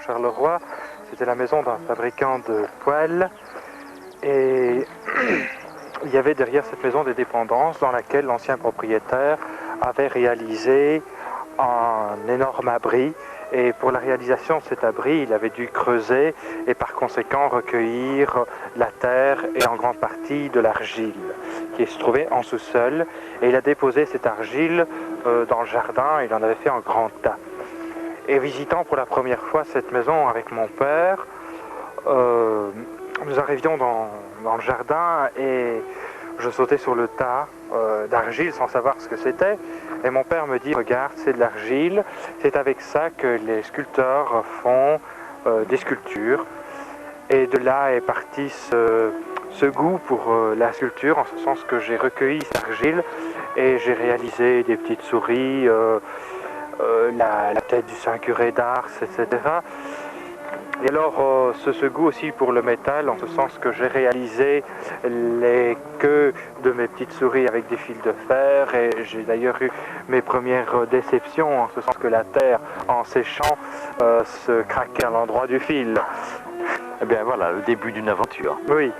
Charleroi. C'était la maison d'un fabricant de poêles. Et il y avait derrière cette maison des dépendances dans laquelle l'ancien propriétaire avait réalisé un énorme abri. Et pour la réalisation de cet abri, il avait dû creuser et par conséquent recueillir la terre et en grande partie de l'argile qui se trouvait en sous-sol. Et il a déposé cette argile dans le jardin, il en avait fait un grand tas. Et visitant pour la première fois cette maison avec mon père, nous arrivions dans le jardin et je sautais sur le tas d'argile sans savoir ce que c'était. Et mon père me dit, regarde, c'est de l'argile, c'est avec ça que les sculpteurs font des sculptures. Et de là est parti ce goût pour la sculpture, en ce sens que j'ai recueilli cette argile et j'ai réalisé des petites souris, la tête du Saint-Curé d'Ars, etc. Et alors, ce goût aussi pour le métal, en ce sens que j'ai réalisé les queues de mes petites souris avec des fils de fer, et j'ai d'ailleurs eu mes premières déceptions, en ce sens que la terre, en séchant, se craquait à l'endroit du fil. Eh bien voilà, le début d'une aventure. Oui.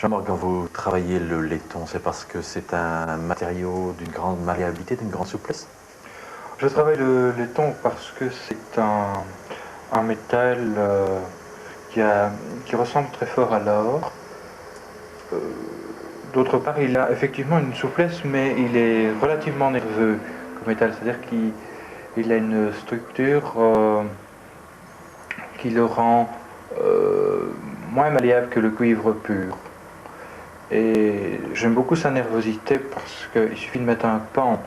Jean-Marc, quand vous travaillez le laiton, c'est parce que c'est un matériau d'une grande malléabilité, d'une grande souplesse? Je travaille le laiton parce que c'est un métal qui ressemble très fort à l'or. D'autre part, il a effectivement une souplesse, mais il est relativement nerveux comme métal, c'est-à-dire qu'il a une structure qui le rend moins malléable que le cuivre pur. Et j'aime beaucoup sa nervosité parce qu'il suffit de mettre un pan,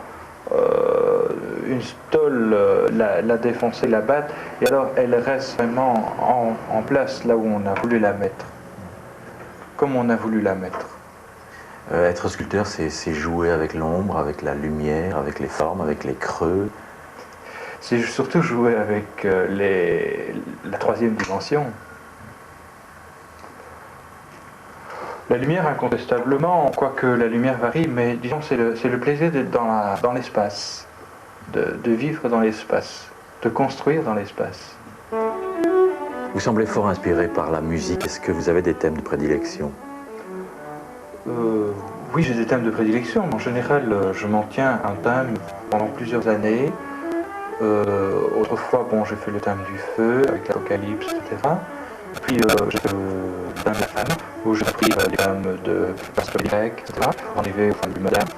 une stole, la défoncer, la battre, et alors elle reste vraiment en place là où on a voulu la mettre, comme on a voulu la mettre. Être sculpteur, c'est jouer avec l'ombre, avec la lumière, avec les formes, avec les creux. C'est surtout jouer avec la troisième dimension. La lumière, incontestablement, quoique la lumière varie, mais disons c'est le plaisir d'être dans l'espace, de vivre dans l'espace, de construire dans l'espace. Vous semblez fort inspiré par la musique. Est-ce que vous avez des thèmes de prédilection? Oui, j'ai des thèmes de prédilection. En général, je m'en tiens à un thème pendant plusieurs années. Autrefois, bon, j'ai fait le thème du feu avec l'Apocalypse, etc. Puis j'ai fait le thème de la femme, où j'ai pris les thèmes de l'histoire grecque, etc. On arrivait au thème du moderne.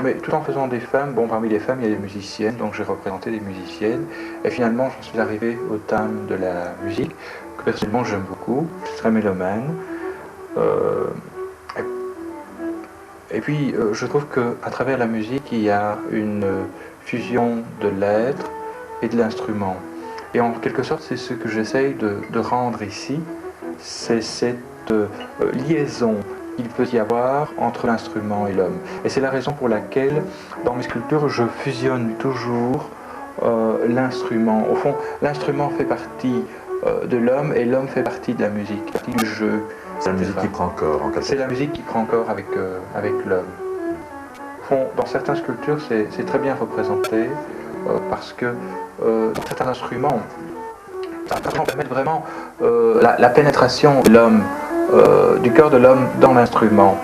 Mais tout en faisant des femmes, bon, parmi les femmes, il y a des musiciennes, donc j'ai représenté des musiciennes. Et finalement, j'en suis arrivé au thème de la musique, que personnellement j'aime beaucoup. Je suis très mélomane. Et puis, je trouve qu'à travers la musique, il y a une fusion de l'être et de l'instrument. Et en quelque sorte, c'est ce que j'essaye de rendre ici, c'est cette liaison qu'il peut y avoir entre l'instrument et l'homme. Et c'est la raison pour laquelle, dans mes sculptures, je fusionne toujours l'instrument. Au fond, l'instrument fait partie de l'homme et l'homme fait partie de la musique, partie du jeu. C'est la musique qui prend corps, en quelque sorte. C'est la musique qui prend corps avec l'homme. Au fond, dans certaines sculptures, c'est très bien représenté parce que dans certains instruments, ça permet vraiment la pénétration de l'homme, du cœur de l'homme dans l'instrument.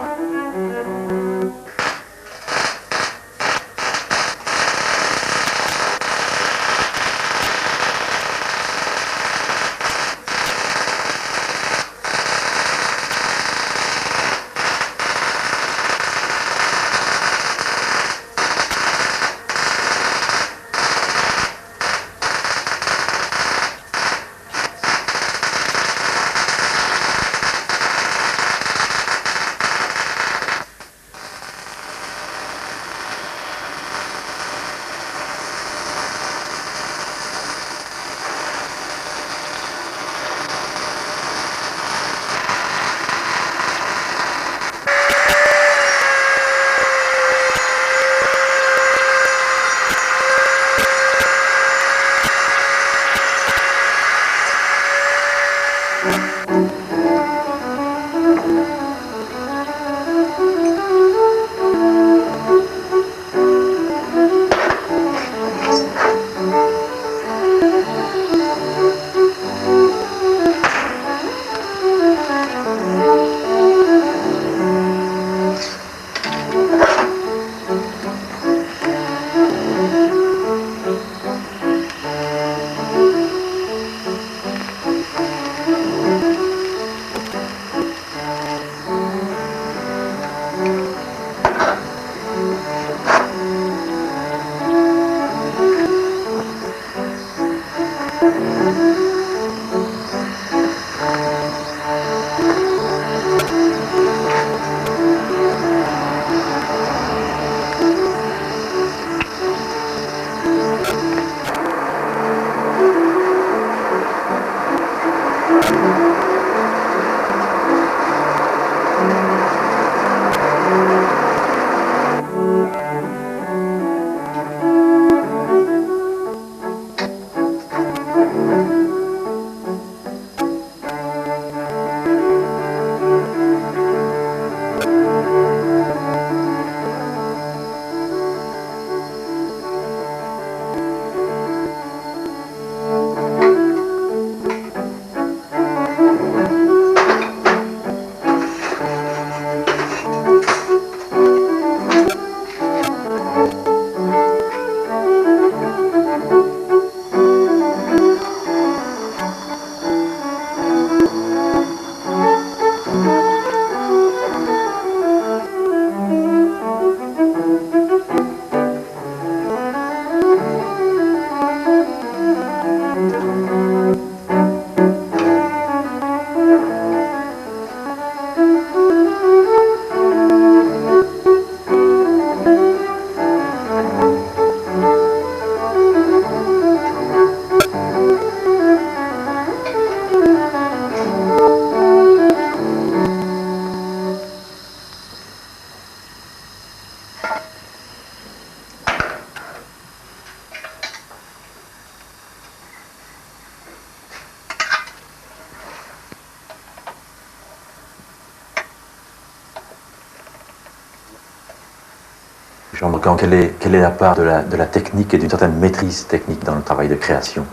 Jean Brocquant, quelle est la part de la technique et d'une certaine maîtrise technique dans le travail de création?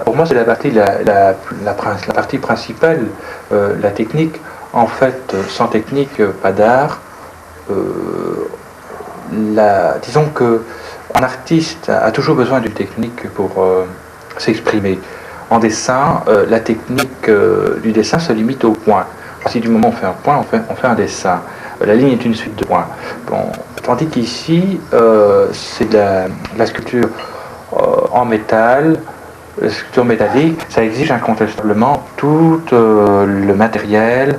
Pour moi, c'est la partie principale, la technique. En fait, sans technique, pas d'art. Disons que un artiste a toujours besoin d'une technique pour s'exprimer. En dessin, la technique du dessin se limite au point. À partir du moment où on fait un point, on fait un dessin. La ligne est une suite de points. Bon, tandis qu'ici, c'est de la sculpture en métal, la sculpture métallique. Ça exige incontestablement tout le matériel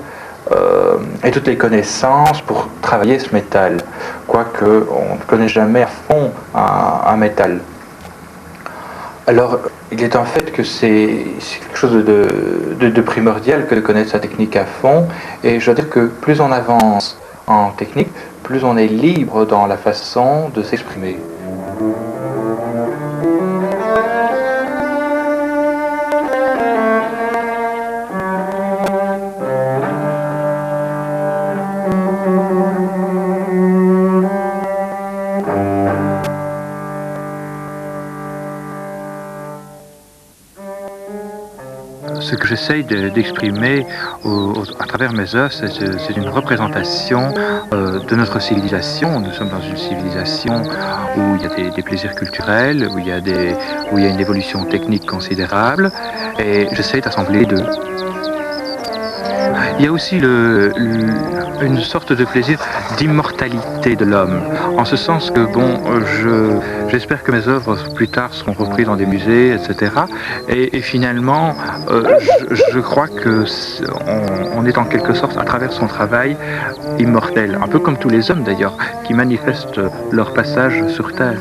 et toutes les connaissances pour travailler ce métal. Quoique on ne connaît jamais à fond un métal. Alors, il est un fait que c'est quelque chose de primordial que de connaître sa technique à fond, et je dois dire que plus on avance en technique, plus on est libre dans la façon de s'exprimer. Ce que j'essaye d'exprimer à travers mes œuvres, c'est une représentation de notre civilisation. Nous sommes dans une civilisation où il y a des plaisirs culturels, où il y a une évolution technique considérable, et j'essaye d'assembler les deux. Il y a aussi une sorte de plaisir d'immortalité de l'homme, en ce sens que, bon, j'espère que mes œuvres plus tard seront reprises dans des musées, etc. Et finalement, je crois qu'on est en quelque sorte, à travers son travail, immortel, un peu comme tous les hommes d'ailleurs, qui manifestent leur passage sur Terre.